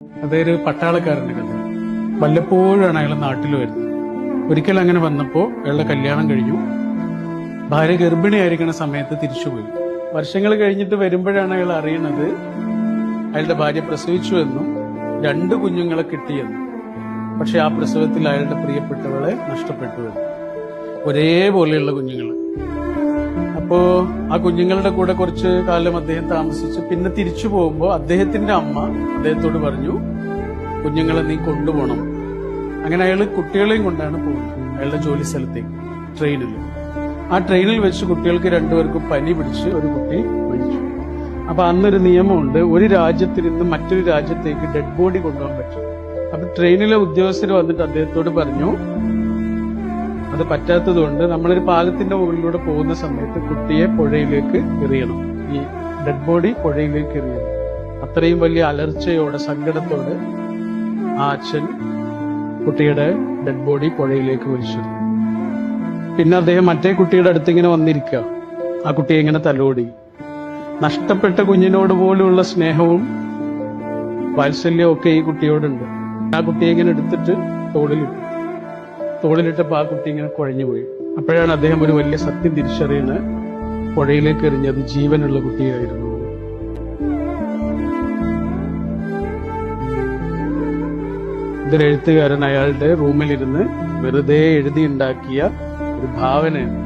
അതൊരു പട്ടാളക്കാരന്റെ കഥ. വല്ലപ്പോഴാണ് അയാൾ നാട്ടിൽ വരുന്നത്. ഒരിക്കൽ അങ്ങനെ വന്നപ്പോ അയാളുടെ കല്യാണം കഴിഞ്ഞു. ഭാര്യ ഗർഭിണിയായിരിക്കുന്ന സമയത്ത് തിരിച്ചുപോയി. വർഷങ്ങൾ കഴിഞ്ഞിട്ട് വരുമ്പോഴാണ് അയാൾ അറിയുന്നത് അയാളുടെ ഭാര്യ പ്രസവിച്ചു എന്നും 2 കുഞ്ഞുങ്ങളെ കിട്ടിയെന്നും. പക്ഷെ ആ പ്രസവത്തിൽ അയാളുടെ പ്രിയപ്പെട്ടവളെ നഷ്ടപ്പെട്ടു എന്നും. ഒരേപോലെയുള്ള കുഞ്ഞുങ്ങൾ. അപ്പോ ആ കുഞ്ഞുങ്ങളുടെ കൂടെ കുറച്ച് കാലം അദ്ദേഹം താമസിച്ച് പിന്നെ തിരിച്ചു പോകുമ്പോൾ അദ്ദേഹത്തിന്റെ അമ്മ അദ്ദേഹത്തോട് പറഞ്ഞു, കുഞ്ഞുങ്ങളെ നീ കൊണ്ടുപോകണം. അങ്ങനെ അയാൾ കുട്ടികളെയും കൊണ്ടാണ് പോകുന്നത് അയാളുടെ ജോലി സ്ഥലത്തേക്ക് ട്രെയിനിൽ. ആ ട്രെയിനിൽ വെച്ച് കുട്ടികൾക്ക് 2 പേർക്കും പനി പിടിച്ച് ഒരു കുട്ടി മരിച്ചു. അപ്പൊ അന്നൊരു നിയമമുണ്ട്, ഒരു രാജ്യത്തിൽ നിന്ന് മറ്റൊരു രാജ്യത്തേക്ക് ഡെഡ് ബോഡി കൊണ്ടുപോകാൻ പറ്റും. അപ്പൊ ട്രെയിനിലെ ഉദ്യോഗസ്ഥർ വന്നിട്ട് അദ്ദേഹത്തോട് പറഞ്ഞു, അത് പറ്റാത്തതുകൊണ്ട് നമ്മളൊരു പാലത്തിന്റെ മുകളിലൂടെ പോകുന്ന സമയത്ത് കുട്ടിയെ പുഴയിലേക്ക് എറിയണം, ഈ ഡെഡ് ബോഡി പുഴയിലേക്ക് എറിയണം. അത്രയും വലിയ അലർച്ചയോടെ സങ്കടത്തോടെ ആ അച്ഛൻ കുട്ടിയുടെ ഡെഡ് ബോഡി പുഴയിലേക്ക് വലിച്ചു. പിന്നെ അദ്ദേഹം മറ്റേ കുട്ടിയുടെ അടുത്ത് ഇങ്ങനെ വന്നിരിക്കുക. ആ കുട്ടിയെ ഇങ്ങനെ തലോടി. നഷ്ടപ്പെട്ട കുഞ്ഞിനോട് പോലുള്ള സ്നേഹവും വാത്സല്യവും ഒക്കെ ഈ കുട്ടിയോടുണ്ട്. ആ കുട്ടിയെ ഇങ്ങനെ എടുത്തിട്ട് തോളിലിട്ടപ്പോ ആ കുട്ടി ഇങ്ങനെ കുഴഞ്ഞുപോയി. അപ്പോഴാണ് അദ്ദേഹം ഒരു വലിയ സത്യം തിരിച്ചറിയുന്നത്, പുഴയിലേക്ക് എറിഞ്ഞത് ജീവനുള്ള കുട്ടിയായിരുന്നു. ഇതൊരു എഴുത്തുകാരൻ അയാളുടെ റൂമിലിരുന്ന് വെറുതെ എഴുതിയുണ്ടാക്കിയ ഒരു ഭാവനയാണ്.